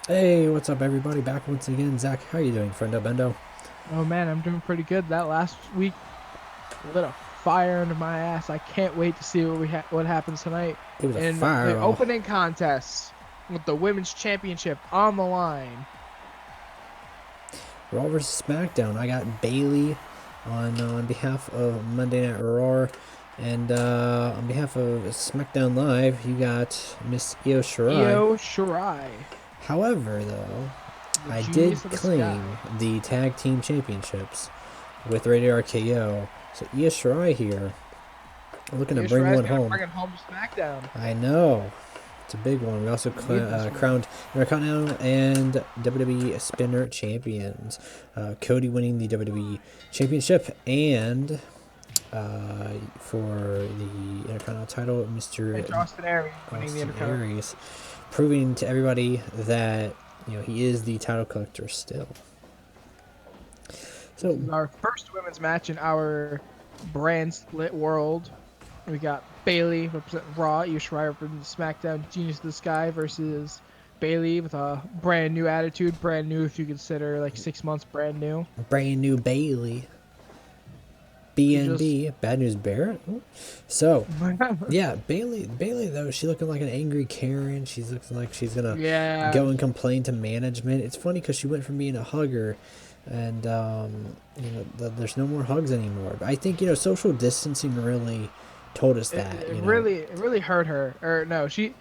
Hey, what's up, everybody? Back once again. Zach, how you doing, friendo Bendo? Oh man, I'm doing pretty good. That last week lit a fire under my ass. I can't wait to see what happens tonight It was a in the fireball. opening contest with the women's championship on the line. Raw versus Smackdown. I got Bailey on behalf of Monday Night Raw, and on behalf of SmackDown Live, you got Miss Io Shirai. Io Shirai, However, though, the I did genius of the claim sky. the tag team championships with Rated RKO. So Io Shirai here, looking to Io bring Shirai's one gonna home. bring it home to SmackDown. I know. It's a big one. We also We need this one. crowned Intercontinental and WWE Spinner champions. Cody winning the WWE Championship, and for the Intercontinental title, Mr. And Austin Aries winning the Austin Intercontinental. Aries, proving to everybody that he is the title collector still. This So is our first women's match in our brand split world. We got Bailey representing Raw, Io Shirai representing SmackDown, Genius of the Sky versus Bailey with a brand new attitude, brand new if you consider like 6 months brand new. brand new Bailey, She just BNB, Bad News Barrett. Ooh. So yeah, Bailey though, she looking like an angry Karen. She's looking like she's gonna yeah, go and complain to management. It's funny because she went from being a hugger, and there's no more hugs anymore. But I think social distancing really told us it, that. it really it really hurt her. Or no, she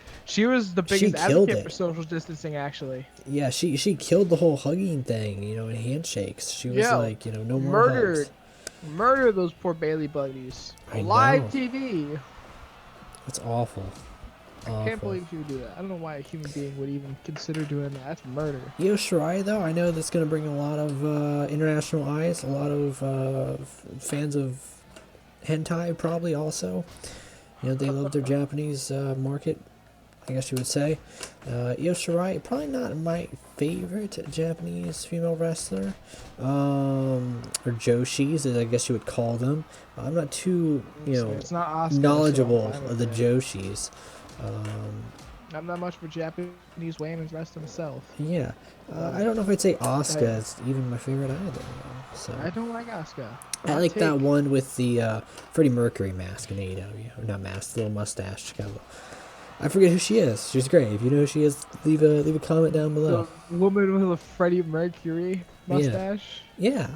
was the She biggest killed advocate for it. social distancing actually. Yeah, she killed the whole hugging thing. And handshakes. She was Yeah, like, no more hugs. murdered murder those poor Bailey buddies. I Live know. TV. It's awful. I can't Awful. believe she would do that. I don't know why a human being would even consider doing that. That's murder. Io Shirai, though, I know that's going to bring a lot of international eyes, a lot of fans of hentai, probably also. They love their Japanese market, I guess you would say. Io Shirai, probably not my favorite Japanese female wrestler, or Joshis, as I guess you would call them. I'm not too, It's not Asuka, so I'm knowledgeable fine of with the it. Joshis. Um, I'm not much for Japanese women's wrestling myself. Yeah, I Um, don't know if I'd say I, Asuka is even my favorite either. So I don't like Asuka. I Hot like that take. one with the Freddie Mercury mask in AEW, or not mask, little mustache. I forget who she is. She's great. If you know who she is, leave a comment down below. The woman with a Freddie Mercury Yeah, mustache. yeah.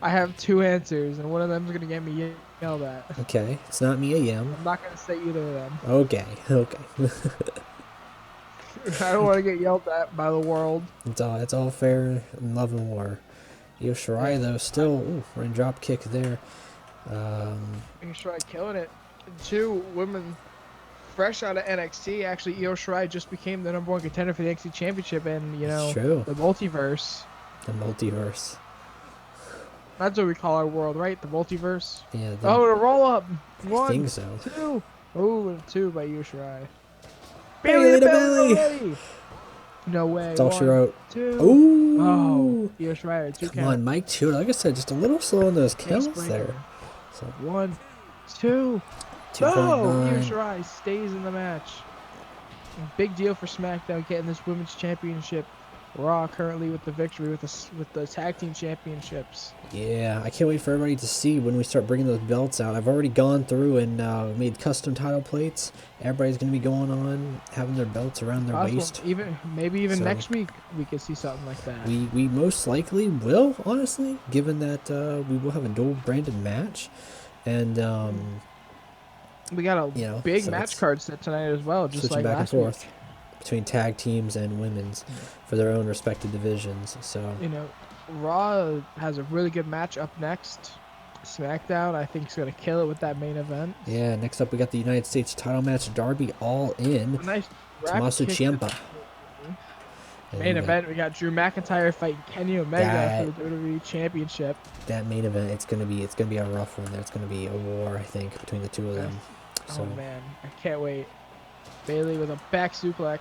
I have two answers, and one of them is gonna get me yelled at. Okay, it's not Mia Yim. I'm not gonna say either of them. Okay, okay. I don't want to get yelled at by the world. It's all fair in love and war. Io Yeah, Shirai though, still running drop kick there. making sure I killing it. Two women fresh out of NXT. Actually, Io Shirai just became the #1 contender for the NXT Championship, and It's true. the multiverse. The multiverse. That's what we call our world, right? The multiverse. Yeah, Oh, the roll up. I One, think so. two. Oh, and two by Io Shirai. Bailey Bailey to to Bailey Bailey. already. No way. That's all she One, wrote. two. Oh, Ooh. Io Shirai, two Come count. on, Mike too. Like I said, just a little slow on those Face counts there. breaker. So One, two. Oh, Io 2.9. Shirai stays in the match. Big deal for SmackDown getting this women's championship. Raw currently with the victory with the tag team championships. Yeah, I can't wait for everybody to see when we start bringing those belts out. I've already gone through and made custom title plates. Everybody's going to be going on, having their belts around their Possible, waist. maybe even So next week we could see something like that. we most likely will, honestly, given that we will have a dual branded match. And, We got a big so match it's card set tonight as well, just switching like back and last week. forth between tag teams and women's for their own respective divisions. So Raw has a really good match up next. SmackDown, I think, is gonna kill it with that main event. yeah, next up we got the United States title match, Darby All-In, A nice drop Tommaso kick. Ciampa. And Main we got event, we got Drew McIntyre fighting Kenny Omega that for the WWE Championship. that main event. It's gonna be a rough one there. It's gonna be a war, I think, between the two of them. So Oh man, I can't wait. Bailey with a back suplex,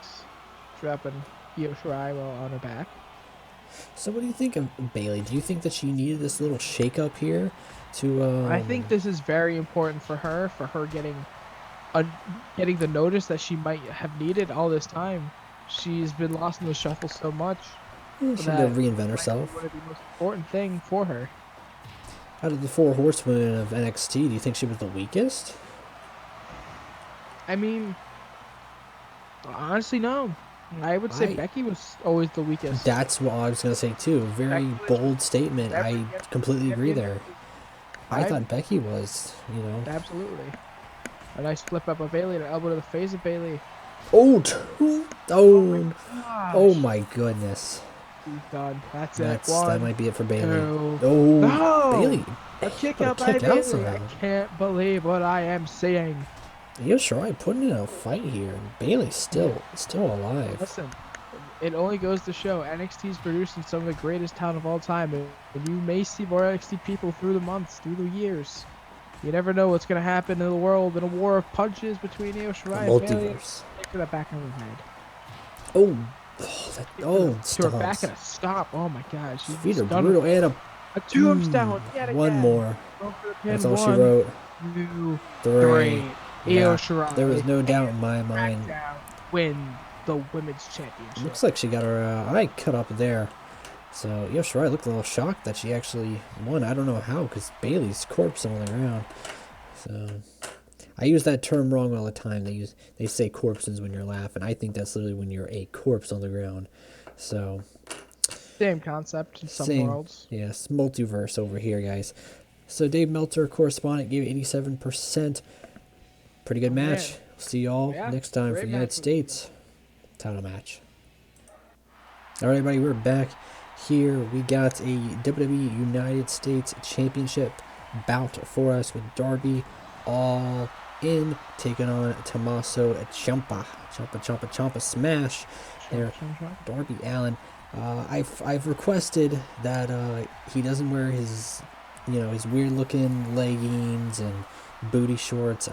dropping Io Shirai while on her back. so what do you think of Bailey? Do you think that she needed this little shake up here to I think this is very important for her getting the notice that she might have needed all this time. she's been lost in the shuffle so much Yeah, she had to that reinvent might be herself. one of the most important thing for her. Out of the four horsewomen of NXT, do you think she was the weakest? I mean, honestly, no. I would say I Becky was always the weakest. That's what I was gonna say too. Very Becky Lynch was bold statement. never I the completely agree champion. there. I I thought Becky was, absolutely. A nice flip up of Bailey and an elbow to the face of Bailey. Oh, Oh my oh gosh. my goodness. She's done. That's it. That One, might be it for Bailey. two. Oh, No! Bailey, A kick but a out by kick out Bailey. I somehow. can't believe what I am seeing. Io Shirai putting in a fight here, and Bailey's still alive. Listen, it only goes to show NXT is producing some of the greatest talent of all time, and you may see more NXT people through the months, through the years. You never know what's going to happen in the world in a war of punches between Io Shirai and Bailey. Multiverse. Take to the back of her head. Oh, To her back stomps. and a stop. Oh my god. She's Feet are done brutal, and a tombstone yet again. one more. Go for the pin. That's all she One, wrote. 2, Three. 3. Yeah, Io Shirai. there was no doubt in my mind. Smackdown win the women's championship. Looks like she got her eye cut up there. So Io Shirai looked a little shocked that she actually won. I don't know how, because Bailey's corpse on the ground. So I use that term wrong all the time. They say corpses when you're laughing. I think that's literally when you're a corpse on the ground. So Same concept in some worlds. Yes, multiverse over here, guys. So Dave Meltzer, correspondent, gave 87%. Pretty good match. Man. See y'all next time for the United States title match. All right, everybody, we're back here. We got a WWE United States Championship bout for us with Darby all in taking on Tommaso Ciampa. Ciampa smash there. Darby Allin. I've requested that he doesn't wear his his weird looking leggings and booty shorts.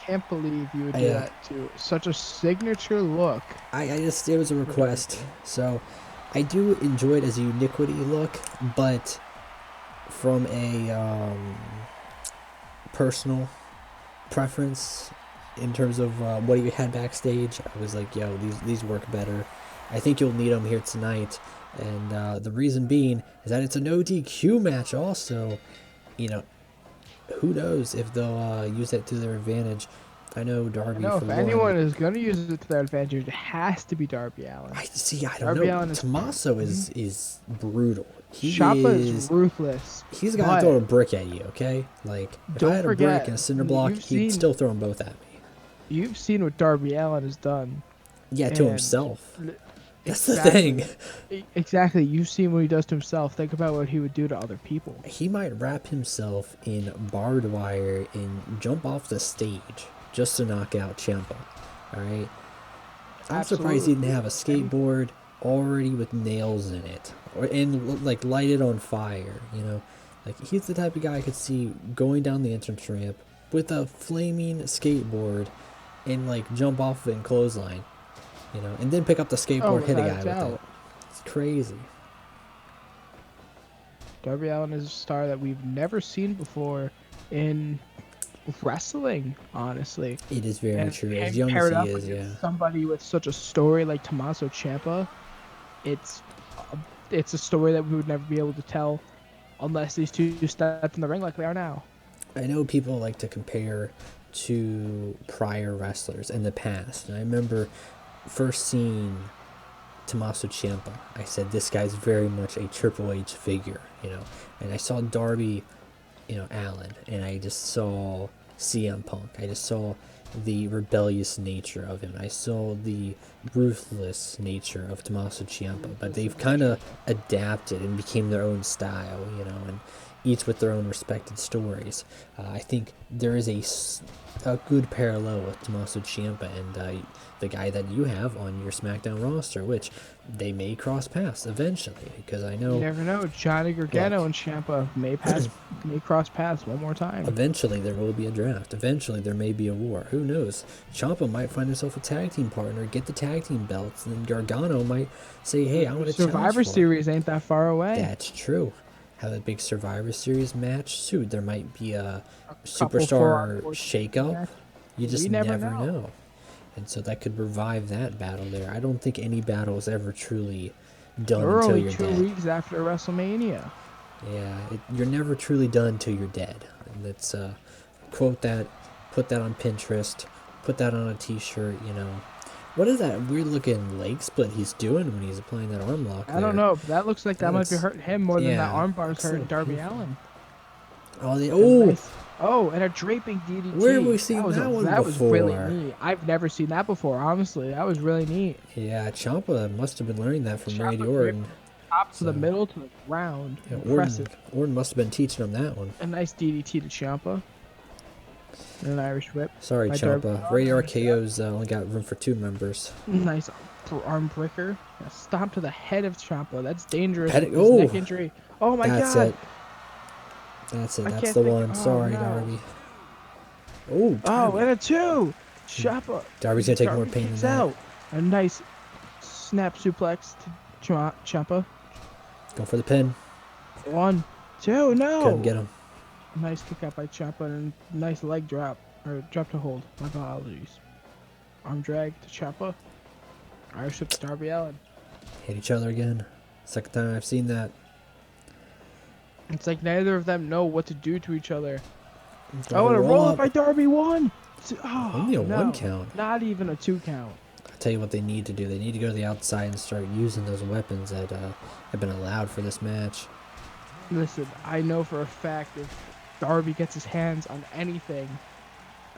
Can't believe you would do that to such a signature look. It was a request. So I do enjoy it as a uniquity look, but from a personal preference in terms of what he had backstage, I was like, yo, these work better. I think you'll need them here tonight. And the reason being is that it's a no DQ match also. Who knows if they'll use that to their advantage. I know Darby. No, if anyone is going to use it to their advantage, it has to be Darby Allin. I don't know. Tommaso is brutal. Ciampa is ruthless. He's got to throw a brick at you, okay? Like, if I had a brick and a cinder block, he'd still throw them both at me. You've seen what Darby Allin has done. Yeah, to himself. That's the thing. Exactly. You've seen what he does to himself. Think about what he would do to other people. He might wrap himself in barbed wire and jump off the stage just to knock out Ciampa. All right? I'm surprised he didn't have a skateboard already with nails in it. And, like, light it on fire, Like, he's the type of guy I could see going down the entrance ramp with a flaming skateboard and, like, jump off of it and clothesline. And then pick up the skateboard, hit a guy with it. It's crazy. Darby Allin is a star that we've never seen before in wrestling, honestly. It is very true. As young as he is, yeah. Somebody with such a story like Tommaso Ciampa, it's a story that we would never be able to tell unless these two stepped in the ring like they are now. I know people like to compare to prior wrestlers in the past. And I remember first seeing Tommaso Ciampa, I said, this guy's very much a Triple H figure, And I saw Darby, Allin, and I just saw CM Punk. I just saw the rebellious nature of him. I saw the ruthless nature of Tommaso Ciampa. But they've kind of adapted and became their own style, and each with their own respected stories. I think there is a good parallel with Tommaso Ciampa and the guy that you have on your SmackDown roster, which they may cross paths eventually, because I know... You never know. Johnny Gargano and Ciampa may cross paths one more time. Eventually there will be a draft. Eventually there may be a war. Who knows? Ciampa might find himself a tag team partner, get the tag team belts, and then Gargano might say, hey, I want to challenge Survivor Series ain't that far away. That's true. Have a big Survivor Series match soon. There might be a superstar shakeup. You just never know. And so that could revive that battle there. I don't think any battle is ever truly done We're until only you're 2 dead. weeks after WrestleMania. Yeah, you're never truly done until you're dead. And that's quote that, put that on Pinterest, put that on a t-shirt, you know. What is that weird looking leg split he's doing when he's applying that arm lock there? I don't know, but that looks like that might be hurting him more than that yeah, armbar is looks a hurting little Darby painful. Allin. Oh, Nice. Oh, and a draping DDT. Where have we seen that one That was really before? neat. I've never seen that before, honestly. That was really neat. Yeah, Ciampa must have been learning that from Randy Ciampa Orton. Top to the middle to the ground. Yeah, Impressive. Orton must have been teaching him that one. A nice DDT to Ciampa. And an Irish whip. Sorry, by Ciampa. Darby. Radio RKO's only got room for 2 members. Nice arm breaker. A stomp to the head of Ciampa. That's dangerous. Oh! Neck injury. Oh my That's god. it. That's it. I That's can't the think- one. oh, Sorry, no. Darby. Oh, Oh, and a 2. Ciampa. Darby's gonna take more pain than kicks that. out. A nice snap suplex to Ciampa. Going for the pin. 1, 2, no. Couldn't get him. Nice kick out by Ciampa and nice leg drop. Or drop to hold. My apologies. Arm drag to Ciampa. Irish whip to Darby Allin. Hit each other again. Second time I've seen that. It's like neither of them know what to do to each other. Darby Oh, and a roll up up. by Darby 1. Oh, Only a no. 1 count. Not even a 2 count. I'll tell you what they need to do. They need to go to the outside and start using those weapons that have been allowed for this match. Listen, I know for a fact if Darby gets his hands on anything,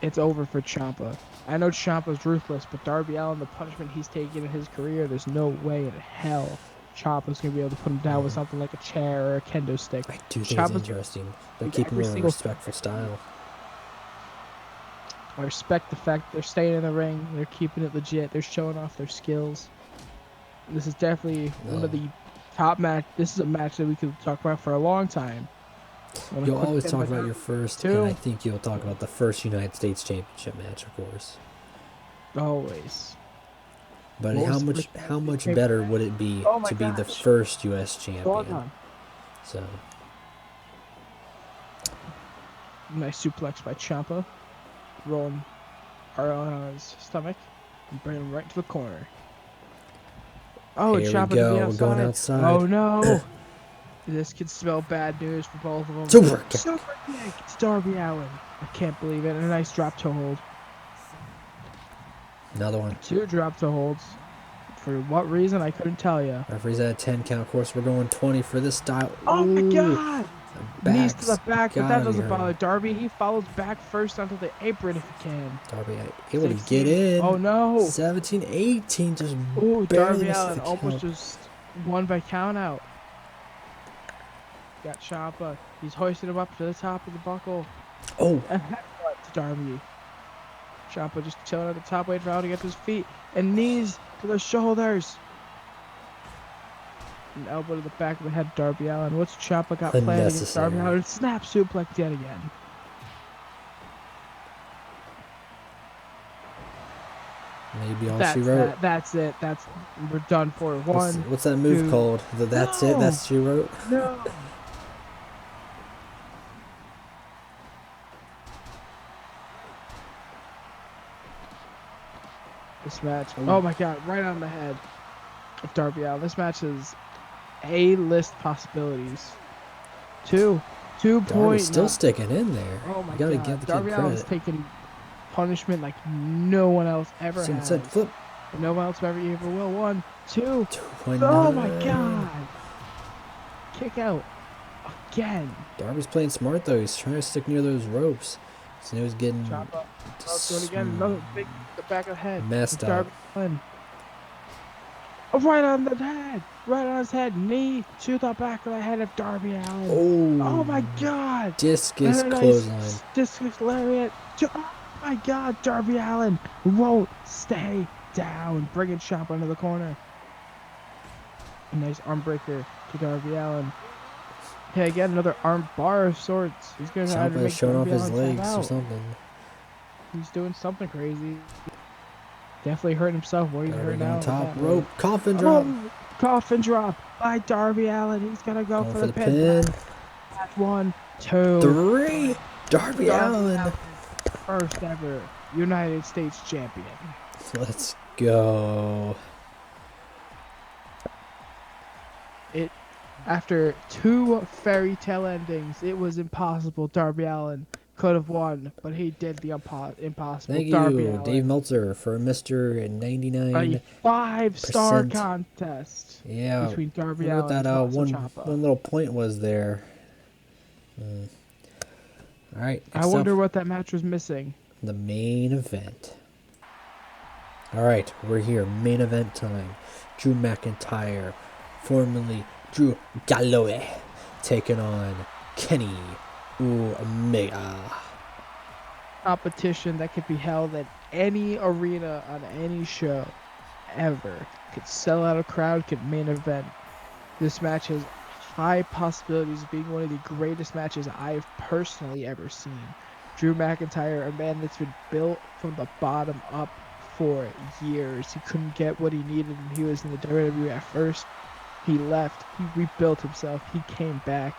it's over for Ciampa. I know Ciampa's ruthless, but Darby Allin, the punishment he's taken in his career, there's no way in hell Ciampa's going to be able to put him down with something like a chair or a kendo stick. I do think Ciampa's it's interesting. They're like keeping every him in a single- respectful style. I respect the fact that they're staying in the ring, they're keeping it legit, they're showing off their skills. This is definitely one of the top match. This is a match that we could talk about for a long time. You'll always talk about your first, and 2. I think you'll talk about the first United States Championship match, of course. Always. But What was the how much first- better would it be Oh my to be the gosh. first U.S. Hold champion? on. So Nice suplex by Ciampa. Rolling Arlen on his stomach and bringing him right to the corner. Oh, Here we Ciampa to go, the we're outside. going outside. Oh no! This could spell bad news for both of them. Super kick. Super kick to Darby Allin. I can't believe it. And a nice drop to hold. Another one. 2 drop to holds. For what reason, I couldn't tell you. Referee's at a 10 count. Of course, we're going 20 for this style. Oh my Ooh, god! Knees to the back's back, but that gotta be doesn't hurting. bother Darby. He follows back first onto the apron if he can. Darby able to 16. get in. Oh no! 17, 18, just Ooh, barely Darby missed Allin the almost count. just won by count out. Got Ciampa. He's hoisting him up to the top of the buckle. Oh, And headbutt to Darby. Ciampa just chilling at the top, waiting for Al to get to his feet. And knees to the shoulders. An elbow to the back of the head, Darby Allin. What's Ciampa got planned against Darby Unnecessary. Allin? Snap suplex yet again. maybe all she wrote. That's it. We're done for. What's that move 2. called? That's it. No. That's she wrote. No. This match. Ooh. Oh my god, right on the head of Darby Allin. This match is A-list possibilities. 2 Darby's 2.9. still sticking in there. Oh my you gotta god. give the Darby kid Allin's credit. taking punishment like no one else ever has. Sunset flip. No one else ever will. 1, 2. 2.9. Oh my god. Kick out. Again. Darby's playing smart though. He's trying to stick near those ropes. So he's getting Chop up. Oh, do it again. Another big, the back of the head. messed Darby up. Allin. Oh, right on the head. Right on his head. Knee to the back of the head of Darby Allin. Oh, Oh my god. discus And a clothesline. nice discus lariat. Oh my god. Darby Allin won't stay down. Bringing Ciampa into the corner. A nice arm breaker to Darby Allin. Okay, again, another arm bar of sorts. He's going to try to Ciampa make is showing off Darby his Allin tap legs or out. something. He's doing something crazy. Definitely hurting himself. What he's Darby hurting on now. top with that rope. Coffin drop. Oh, coffin drop by Darby Allin. He's going to go Going for the pin. That's 1, 2. 3. Darby Allin. First ever United States champion. Let's go. After 2 fairy tale endings, it was impossible. Darby Allin could have won, but he did the impossible. Thank Darby you, Dave Allin. Meltzer, for Mr. A 99. 5-star contest Yeah, between Darby wonder what Allin and that Tommaso one Ciampa. little point was there. All right, I next wonder up, what that match was missing. the main event. All right, we're here. Main event time. Drew McIntyre, formerly Drew Galloway, taking on Kenny Omega. Competition that could be held at any arena on any show ever. Could sell out a crowd, could main event. This match has high possibilities of being one of the greatest matches I've personally ever seen. Drew McIntyre, a man that's been built from the bottom up for years. He couldn't get what he needed when he was in the WWE at first. He left, he rebuilt himself, he came back.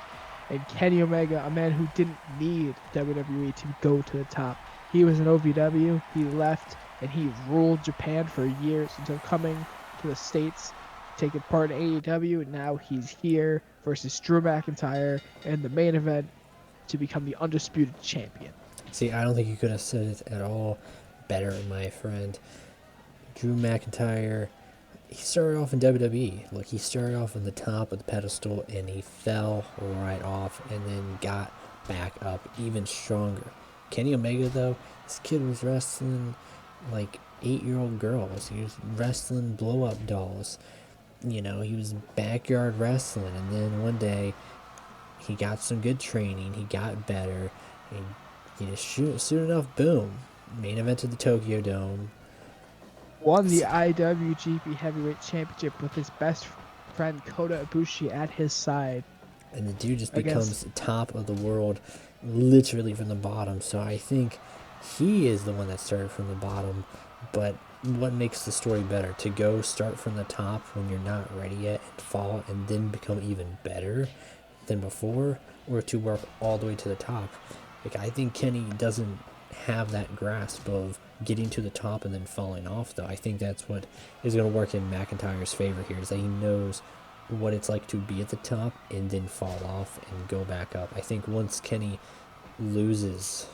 And Kenny Omega, a man who didn't need WWE to go to the top. He was an OVW, he left, and he ruled Japan for years until coming to the States, taking part in AEW, and now he's here versus Drew McIntyre in the main event to become the undisputed champion. See, I don't think you could have said it at all better, my friend. Drew McIntyre, he started off in WWE. Look, he started off on the top of the pedestal and he fell right off and then got back up even stronger. Kenny Omega, though, this kid was wrestling like 8-year-old girls. He was wrestling blow-up dolls. You know, he was backyard wrestling, and then one day he got some good training. He got better. And soon enough, boom, main event of the Tokyo Dome. Won the IWGP Heavyweight Championship with his best friend Kota Ibushi at his side. And the dude just becomes top of the world literally from the bottom. So I think he is the one that started from the bottom. But what makes the story better? To go start from the top when you're not ready yet and fall and then become even better than before? Or to work all the way to the top? Like, I think Kenny doesn't have that grasp of getting to the top and then falling off, though. I think that's what is going to work in McIntyre's favor here, is that he knows what it's like to be at the top and then fall off and go back up. I think once Kenny loses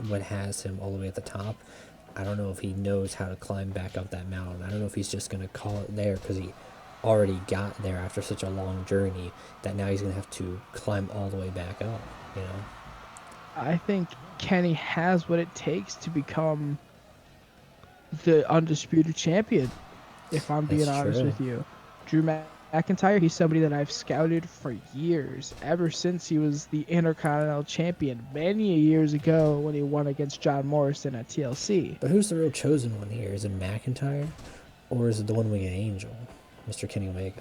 what has him all the way at the top, I don't know if he knows how to climb back up that mountain. I don't know if he's just going to call it there because he already got there after such a long journey that now he's going to have to climb all the way back up, you know? I think Kenny has what it takes to become the undisputed champion, if I'm being honest with you. Drew McIntyre, he's somebody that I've scouted for years, ever since he was the Intercontinental Champion many years ago when he won against John Morrison at TLC. But who's the real chosen one here? Is it McIntyre or is it the one-winged angel, Mr. Kenny Omega?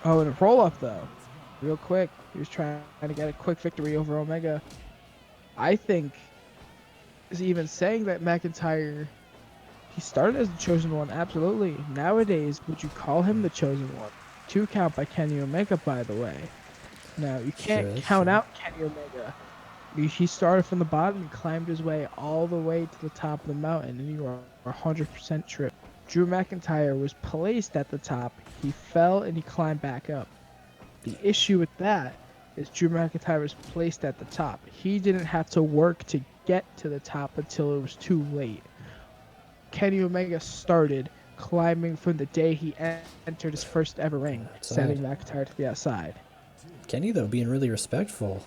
Oh, and a roll-up, though. Real quick. He was trying to get a quick victory over Omega. I think, is even saying that McIntyre, he started as the chosen one, absolutely. Nowadays, would you call him the chosen one? 2 count by Kenny Omega, by the way. Now, you can't count out Kenny Omega. He started from the bottom and climbed his way all the way to the top of the mountain, and you are 100% true. Drew McIntyre was placed at the top. He fell and he climbed back up. The issue with that is Drew McIntyre was placed at the top. He didn't have to work to get to the top until it was too late. Kenny Omega started climbing from the day he entered his first ever ring, sending McIntyre to the outside. Kenny, though, being really respectful,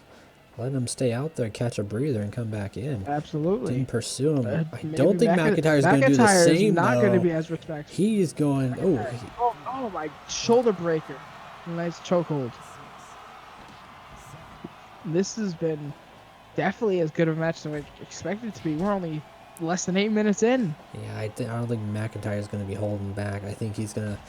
letting him stay out there, catch a breather, and come back in. Absolutely. Didn't pursue him. I don't think McIntyre's going to do the same, not though. going to be as respectful. He's going, oh, my shoulder breaker. Nice chokehold. This has been definitely as good of a match as I expected it to be. We're only less than 8 minutes in. Yeah, I don't think McIntyre is going to be holding back. I think he's going to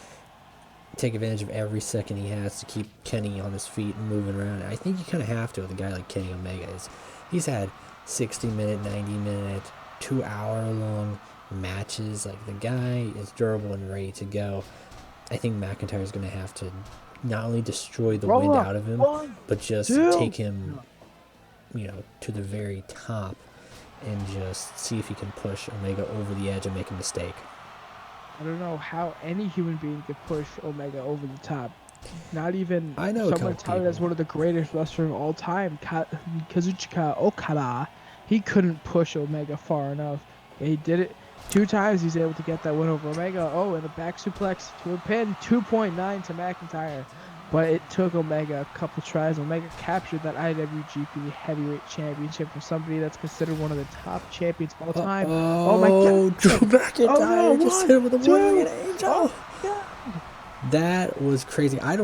take advantage of every second he has to keep Kenny on his feet and moving around. And I think you kind of have to with a guy like Kenny Omega. He's had 60-minute, 90-minute, 2-hour-long matches. Like, the guy is durable and ready to go. I think McIntyre is going to have to not only destroy the wind out of him, but just take him, to the very top and just see if he can push Omega over the edge and make a mistake. I don't know how any human being could push Omega over the top. Not even I know a someone couple touted as people. one of the greatest wrestlers of all time, Kazuchika Okada. He couldn't push Omega far enough. He did it 2 times. He's able to get that win over Omega. Oh, and a back suplex to a pin, 2.9 to McIntyre. But it took Omega a couple tries. Omega captured that IWGP Heavyweight Championship from somebody that's considered one of the top champions of all time. Oh my God! Drew McIntyre Oh no! just hit him with a 1, 2. one-winged angel. Oh God! That was crazy. I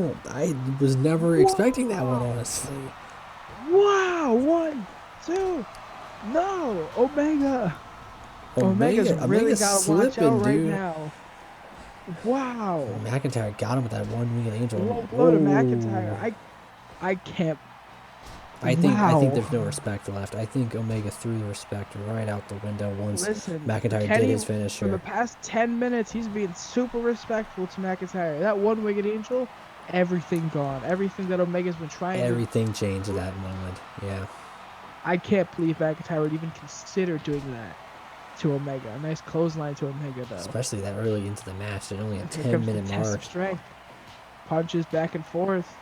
was never expecting that one, honestly. Wow! 1, 2. No, Omega's really Omega's gotta watch slipping, out right dude. now. Wow! McIntyre got him with that one-winged angel. Low blow to McIntyre. I can't. I Wow. think there's no respect left. I think Omega threw the respect right out the window once Listen, McIntyre Kenny, did his for the finisher. past 10 minutes, he's being super respectful to McIntyre. That one-winged angel, everything gone. Everything that Omega's been trying Everything changed at that moment. Yeah. I can't believe McIntyre would even consider doing that to Omega. A nice clothesline to Omega, though. Especially that early into the match. At only a Here comes the 10-minute test mark. of strength. Punches back and forth.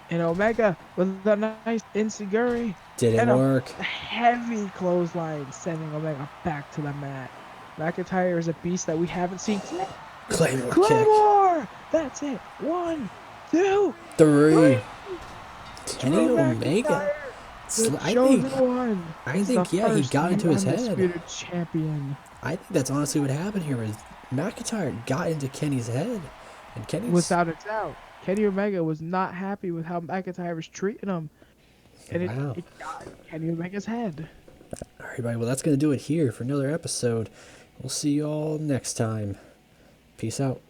And Omega with a nice enziguri. Didn't and work. A heavy clothesline sending Omega back to the mat. McIntyre is a beast that we haven't seen. Claymore kick. That's it. 1, 2, 3. 3. Kenny Omega. I think yeah, he got into his head. Undisputed champion. I think that's honestly what happened here. Was McIntyre got into Kenny's head, and Kenny Without a doubt, Kenny Omega was not happy with how McIntyre was treating him, and it got Kenny Omega's head. All right, everybody. Well, that's gonna do it here for another episode. We'll see you all next time. Peace out.